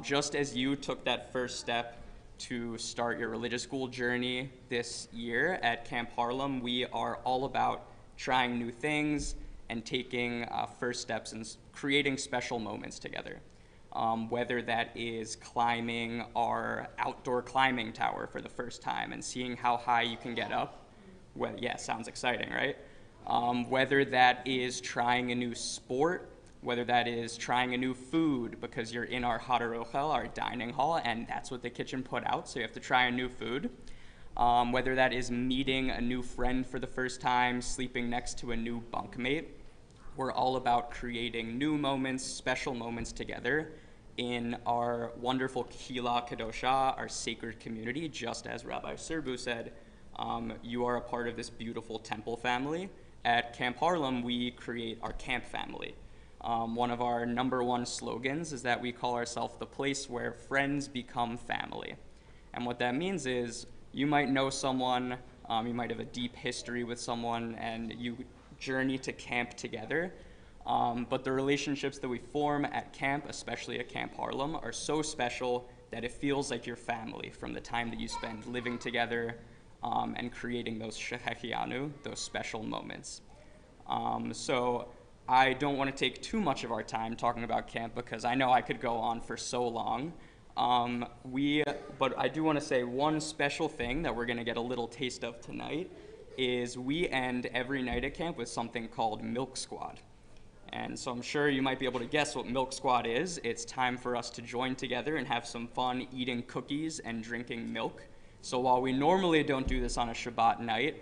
Just as you took that first step to start your religious school journey this year at Camp Harlem, we are all about trying new things and taking first steps and creating special moments together. Whether that is climbing our outdoor climbing tower for the first time and seeing how high you can get up. Well, yeah, sounds exciting, right? Whether that is trying a new sport, whether that is trying a new food because you're in our Hadarochel, our dining hall, and that's what the kitchen put out, so you have to try a new food. Whether that is meeting a new friend for the first time, sleeping next to a new bunkmate. We're all about creating new moments, special moments together in our wonderful Kehila Kadosha, our sacred community. Just as Rabbi Serbu said, you are a part of this beautiful temple family. At Camp Harlem, we create our camp family. One of our #1 slogans is that we call ourselves the place where friends become family. And what that means is you might know someone, you might have a deep history with someone, and you journey to camp together. But the relationships that we form at camp, especially at Camp Harlem, are so special that it feels like your family from the time that you spend living together and creating those shehechianu, those special moments. So I don't want to take too much of our time talking about camp because I know I could go on for so long. But I do want to say one special thing that we're going to get a little taste of tonight is we end every night at camp with something called Milk Squad. And so I'm sure you might be able to guess what Milk Squad is. It's time for us to join together and have some fun eating cookies and drinking milk. So while we normally don't do this on a Shabbat night,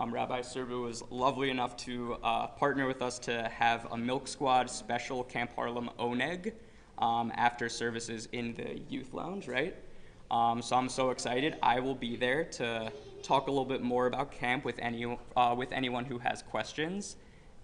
Rabbi Serbu was lovely enough to partner with us to have a Milk Squad special Camp Harlem Oneg after services in the youth lounge, right? So I'm so excited. I will be there to talk a little bit more about camp with anyone who has questions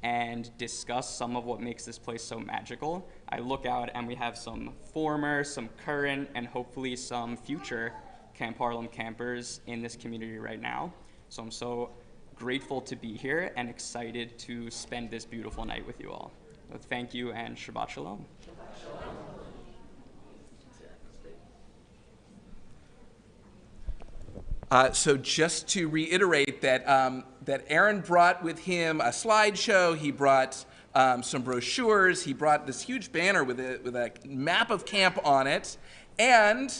and discuss some of what makes this place so magical. I look out and we have some former, some current, and hopefully some future Camp Harlem campers in this community right now. So I'm so grateful to be here and excited to spend this beautiful night with you all. So thank you and Shabbat Shalom. So just to reiterate that that Aaron brought with him a slideshow, he brought some brochures, he brought this huge banner with a map of camp on it, and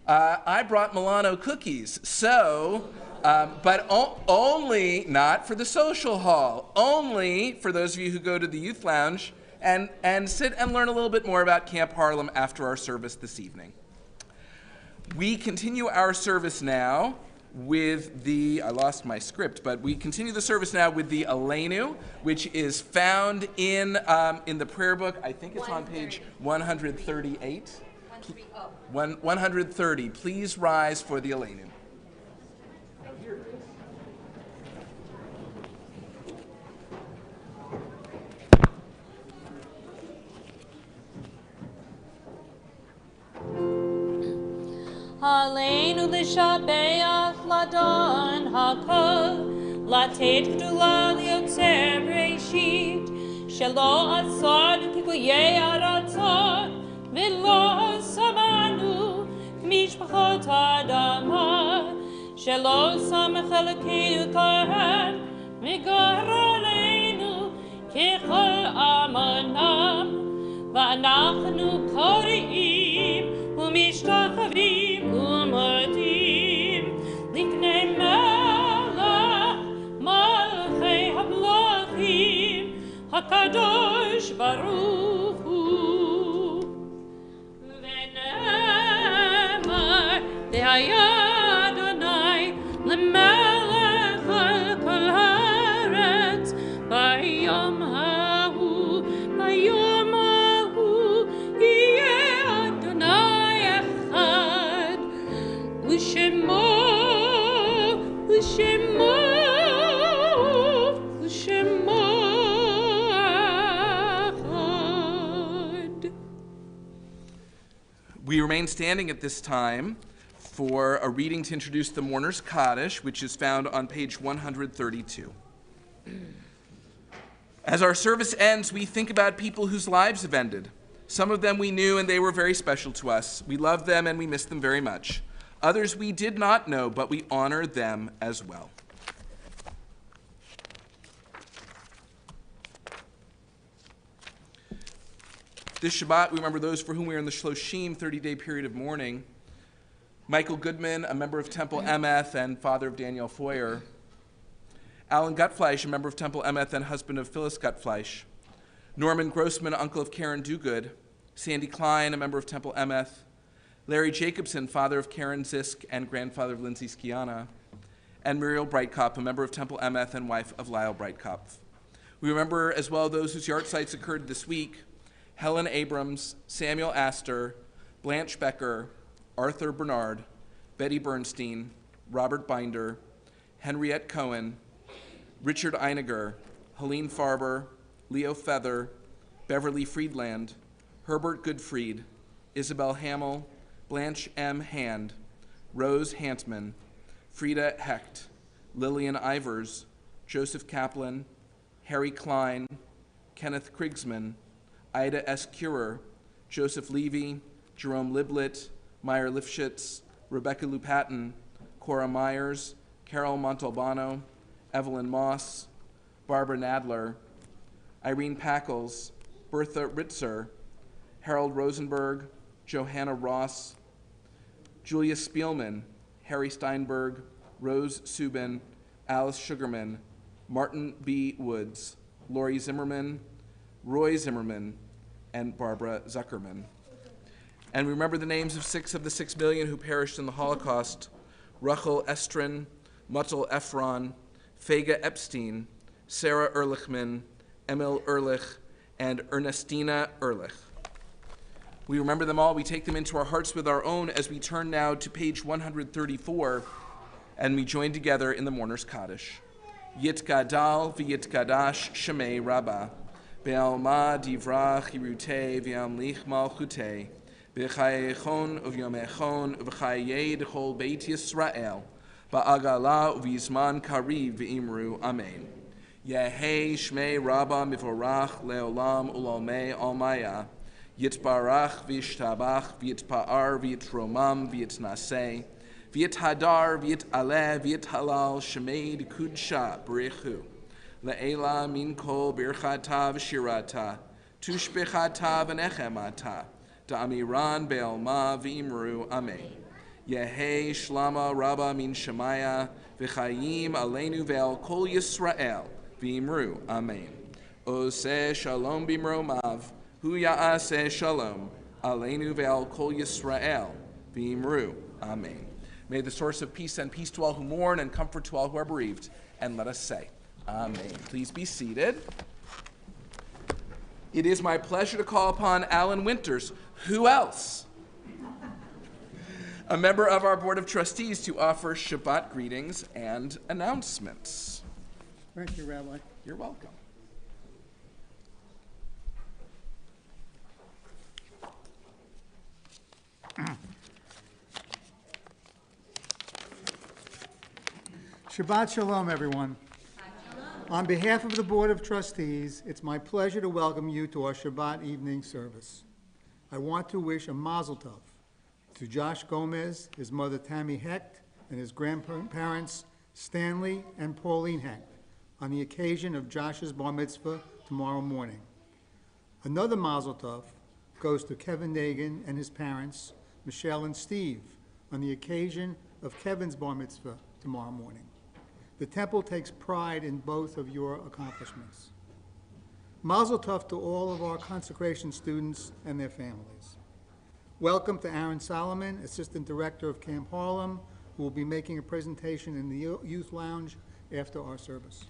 I brought Milano cookies. So, but only not for the social hall, only for those of you who go to the youth lounge and sit and learn a little bit more about Camp Harlem after our service this evening. We continue our service now with the, I lost my script, but we continue the service now with the Aleinu, which is found in the prayer book. I think it's on page 138. 130. Please rise for the Aleinu. Aleinu l'shabeach ladon hakol, latet gdula liotzer breishit, shelo asad kikuye aratzot, v'lo samanu k'mishpachot adama, shelo samech elokeinu kohen, v'gor aleinu kechol amanam, v'anachnu koreim, ומשתחווים ומודים לפני מלך מלכי המלכים הקדוש ברוך הוא. ונאמר דהיה אדוני למלך על כל הארץ ביום ההוא, ביום ההוא יהיה אדוני Ushemo, Ushemo, Ushemo Echad. We remain standing at this time for a reading to introduce the Mourner's Kaddish, which is found on page 132. As our service ends, we think about people whose lives have ended. Some of them we knew and they were very special to us. We love them and we miss them very much. Others we did not know, but we honor them as well. This Shabbat, we remember those for whom we are in the Shloshim, 30-day period of mourning. Michael Goodman, a member of Temple Emeth and father of Danielle Foyer. Alan Gutfleisch, a member of Temple Emeth and husband of Phyllis Gutfleisch. Norman Grossman, uncle of Karen Dugood. Sandy Klein, a member of Temple Emeth. Larry Jacobson, father of Karen Zisk and grandfather of Lindsay Skiana, and Muriel Breitkopf, a member of Temple Emeth and wife of Lyle Breitkopf. We remember as well those whose yard sites occurred this week: Helen Abrams, Samuel Astor, Blanche Becker, Arthur Bernard, Betty Bernstein, Robert Binder, Henriette Cohen, Richard Einiger, Helene Farber, Leo Feather, Beverly Friedland, Herbert Goodfried, Isabel Hamill, Blanche M. Hand, Rose Hantman, Frida Hecht, Lillian Ivers, Joseph Kaplan, Harry Klein, Kenneth Krigsman, Ida S. Curer, Joseph Levy, Jerome Liblet, Meyer Lifshitz, Rebecca Lupatin, Cora Myers, Carol Montalbano, Evelyn Moss, Barbara Nadler, Irene Packles, Bertha Ritzer, Harold Rosenberg, Johanna Ross, Julia Spielman, Harry Steinberg, Rose Subin, Alice Sugarman, Martin B. Woods, Lori Zimmerman, Roy Zimmerman, and Barbara Zuckerman. And remember the names of 6 of the 6 million who perished in the Holocaust: Rachel Estrin, Muttel Efron, Fega Epstein, Sarah Ehrlichman, Emil Ehrlich, and Ernestina Ehrlich. We remember them all. We take them into our hearts with our own as we turn now to page 134, and we join together in the Mourner's Kaddish. Yitgadal v'yitgadash shemei Rabbah, be'alma divra chirute v'yamlich malchute, b'chayechon uvyomechon v'chayei d'chol beit Yisrael, ba'agala uv'yizman kariv v'imru amen. Yehei shmei Rabbah mivorach leolam ulalmei almaya, Yitbarach v'yishtabach v'yitpa'ar v'yitromam v'yitnaseh, v'yithadar v'yitaleh v'yithalal shemei d'kudsha b'rechu, le'ela min kol birchata v'shirata, tushbechata v'nechemata, da'amiran be'alma v'imru amen. Yehei shlama Rabbah min shemaya, v'chayim aleinu ve'al kol Yisrael, v'imru amen. Oseh shalom b'imromav, Hu ya'aseh shalom, aleinu ve'al kol Yisrael, v'imru amen. May the source of peace send peace to all who mourn and comfort to all who are bereaved. And let us say, amen. Please be seated. It is my pleasure to call upon Alan Winters. Who else? A member of our Board of Trustees, to offer Shabbat greetings and announcements. Thank you, Rabbi. You're welcome. Shabbat Shalom, everyone. On behalf of the Board of Trustees, it's my pleasure to welcome you to our Shabbat Evening Service. I want to wish a Mazel Tov to Josh Gomez, his mother Tammy Hecht, and his grandparents Stanley and Pauline Hecht on the occasion of Josh's bar mitzvah tomorrow morning. Another Mazel Tov goes to Kevin Nagan and his parents, Michelle and Steve, on the occasion of Kevin's bar mitzvah tomorrow morning. The temple takes pride in both of your accomplishments. Mazel tov to all of our consecration students and their families. Welcome to Aaron Solomon, Assistant Director of Camp Harlem, who will be making a presentation in the Youth Lounge after our service.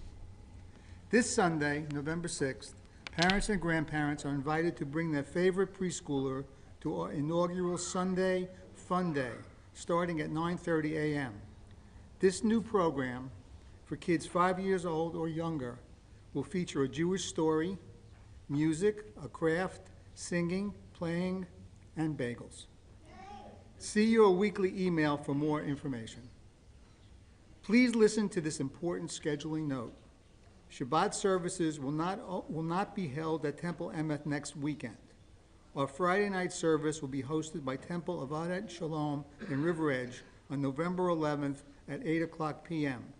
This Sunday, November 6th, parents and grandparents are invited to bring their favorite preschooler to our inaugural Sunday Fun Day, starting at 9:30 a.m. This new program, for kids 5 years old or younger, will feature a Jewish story, music, a craft, singing, playing, and bagels. See your weekly email for more information. Please listen to this important scheduling note. Shabbat services will not be held at Temple Emeth next weekend. Our Friday night service will be hosted by Temple Emeth Shalom in River Edge on November 11th at 8 o'clock p.m.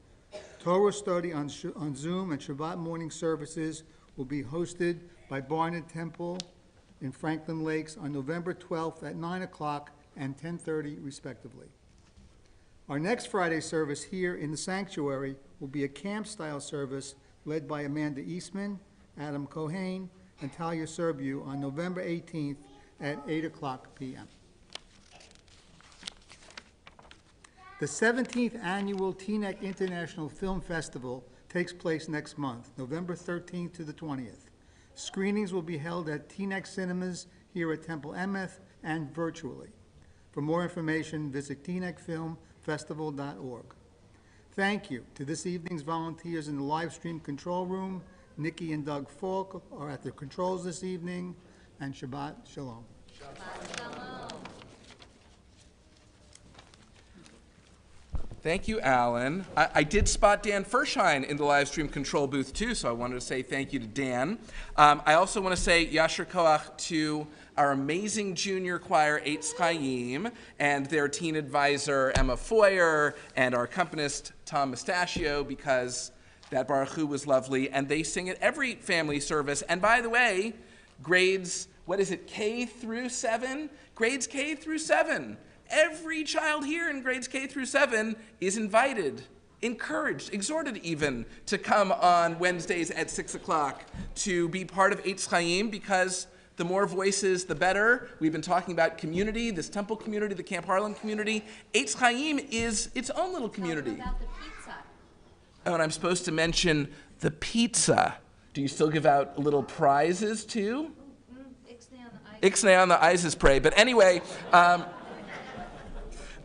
Torah study on Zoom and Shabbat morning services will be hosted by Barnett Temple in Franklin Lakes on November 12th at 9 o'clock and 10:30 respectively. Our next Friday service here in the sanctuary will be a camp-style service led by Amanda Eastman, Adam Cohane, and Talia Serbu on November 18th at 8 o'clock p.m. The 17th Annual Teaneck International Film Festival takes place next month, November 13th to the 20th. Screenings will be held at Teaneck Cinemas here at Temple Emeth and virtually. For more information, visit teaneckfilmfestival.org. Thank you to this evening's volunteers in the live stream control room. Nikki and Doug Falk are at the controls this evening, and Shabbat Shalom. Shabbat Shalom. Thank you, Alan. I did spot Dan Fershine in the live stream control booth too, so I wanted to say thank you to Dan. I also want to say Yasher Koach to our amazing junior choir, Eitz Chaim, and their teen advisor, Emma Foyer, and our accompanist, Tom Mustachio, because that Baruch Hu was lovely, and they sing at every family service. And by the way, grades, what is it, K through 7? Grades K through 7. Every child here in grades K through 7 is invited, encouraged, exhorted even, to come on Wednesdays at 6 o'clock to be part of Eitz Chaim, because the more voices, the better. We've been talking about community, this temple community, the Camp Harlan community. Eitz Chaim is its own little community. About the pizza. Oh, and I'm supposed to mention the pizza. Do you still give out little prizes too? Ixnay on the Isis pray. But anyway,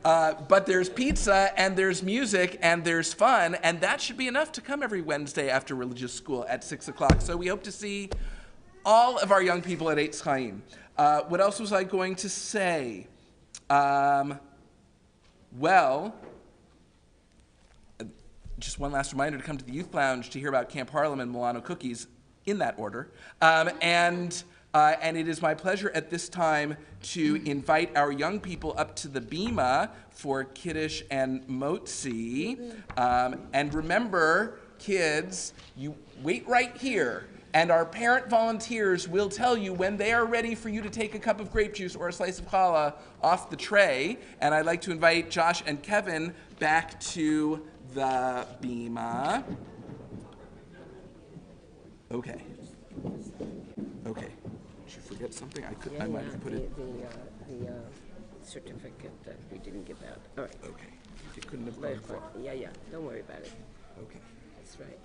but there's pizza and there's music and there's fun, and that should be enough to come every Wednesday after religious school at 6 o'clock. So we hope to see all of our young people at Eitz Chaim. What else was I going to say? Well, just one last reminder to come to the Youth Lounge to hear about Camp Harlem and Milano cookies, in that order. And it is my pleasure at this time to invite our young people up to the Bima for Kiddush and Motzi. And remember, kids, you wait right here, and our parent volunteers will tell you when they are ready for you to take a cup of grape juice or a slice of challah off the tray. And I'd like to invite Josh and Kevin back to the Bima. Okay. Okay. Did you forget something? I might have put it. The certificate that we didn't give out. All right. Okay. It couldn't have gone far. Yeah. Don't worry about it. Okay. That's right.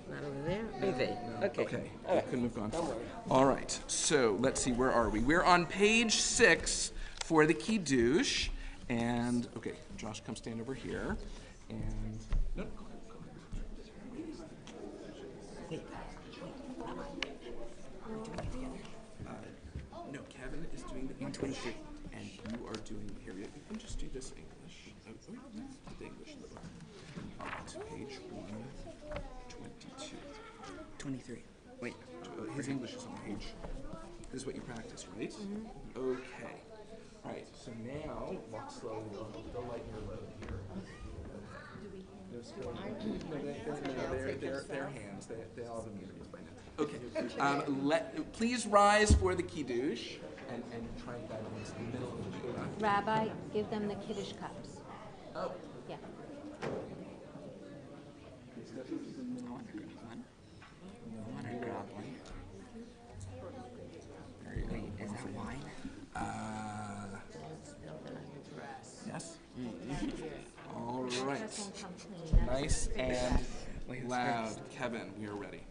Not over there? Maybe. Okay. Okay. All right. It couldn't have gone Don't far. worry. All right. So let's see. Where are we? We're on page 6 for the Kiddush. And, okay, Josh, come stand over here. And, no, go ahead. Wait. No, Kevin is doing the English, and you are doing, here, you can just do this English. The English. To page 122. 23. Wait. His English is on page, this is what you practice, right? Mm-hmm. Okay. All right, so now, walk slowly, they'll lighten your load here. Their hands, they all have immunities by now. Okay, please rise for the Kiddush and try and guide them in the middle of the Torah. Rabbi, give them the Kiddush cups. Oh. Yeah. Wait, is that wine? Yes. All right. Nice and loud. Kevin, we are ready.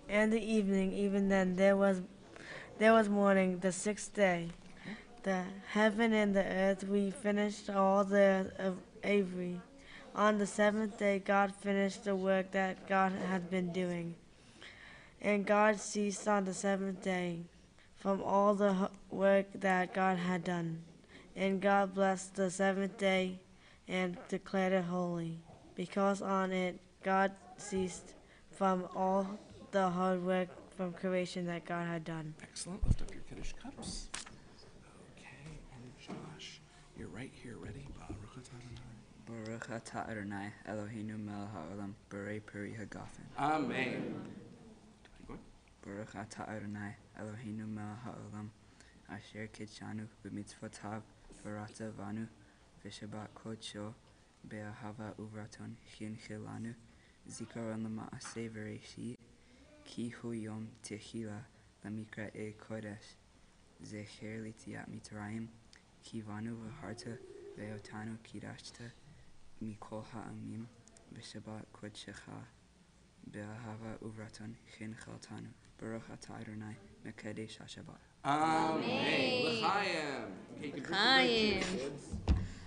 And the evening, even then, there was morning, the 6th day. The heaven and the earth, we finished all the of Avery. On the 7th day, God finished the work that God had been doing. And God ceased on the 7th day from all the work that God had done. And God blessed the 7th day and declared it holy, because on it God ceased from all the hard work from creation that God had done. Excellent. Lift up your Kiddush cups. Okay, and Josh, you're right here. Ready? Baruch atah Adonai Eloheinu melech haolam borei peri hagafen. Amen. Baruch atah Adonai Eloheinu melech haolam asher kitshanu b'mitzvotav v'rata vanu v'shabbat kodsho be'ahava uvraton chinchilanu zikaron l'ma'aseh v'reishit ki hu yom tehila l'mikra'e kodesh zecher l'tiyat mitzrayim ki vanu v'harta ve'otanu kidashta mikol ha'amim v'shabbat kodshecha be'ahava uvraton chinchaltanu Baruch atah Adonai mekadesh ha'shabbat. Amen. L'chaim. Okay, you can drink the grape juice, kids.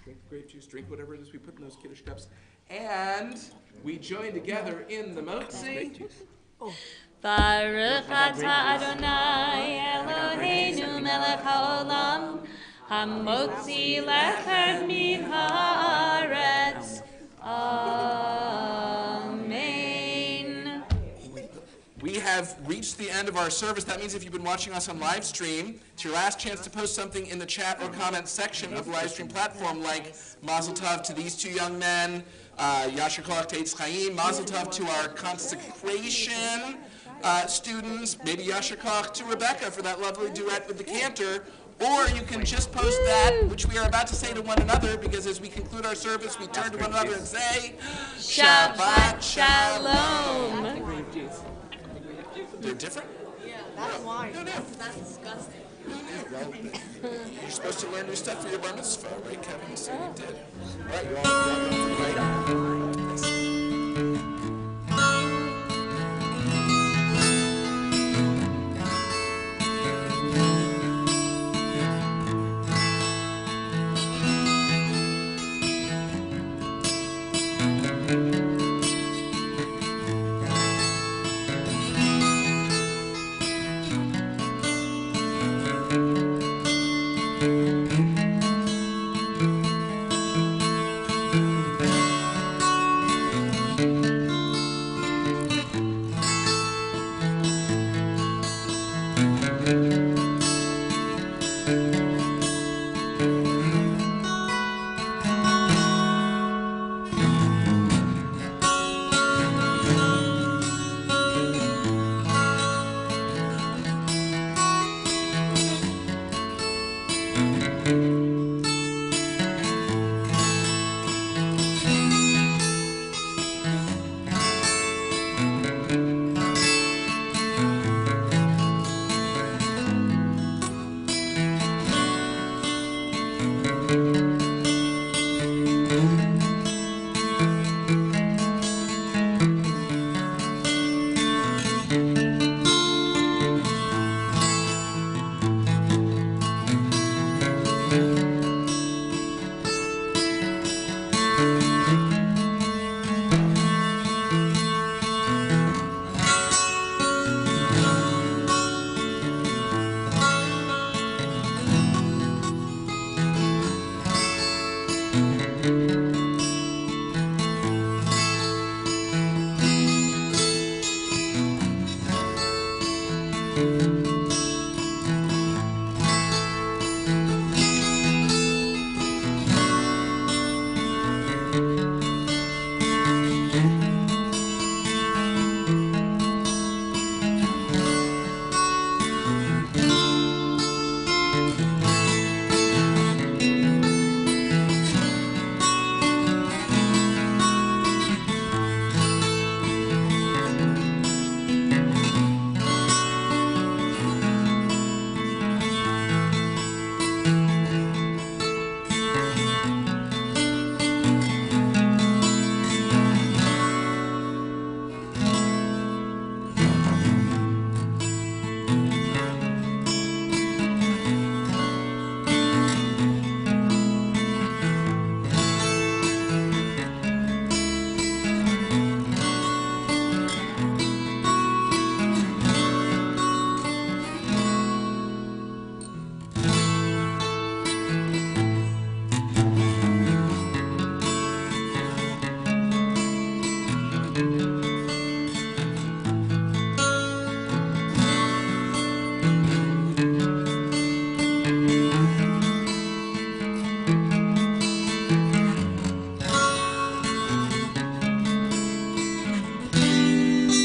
Drink the grape juice, drink whatever it is we put in those Kiddush cups. And we join together in the Motzi. Baruch atah Adonai Eloheinu melech haolam Hamotzi lechem min haaretz. Amen. We have reached the end of our service. That means if you've been watching us on live stream, it's your last chance to post something in the chat or comment section of the live stream platform, like Mazel Tov to these two young men, Yasher Koach to Eitz Chaim, Mazel Tov to our consecration students, maybe Yasher Koach to Rebecca for that lovely duet with the cantor. Or you can just post that, which we are about to say to one another, because as we conclude our service, we turn to one another and say, Shabbat Shalom. They're different? Yeah, that's wine. Who knew? That's disgusting. Well, you're supposed to learn new stuff for your bar mitzvah, right, Kevin? So you did. All right, you're all right?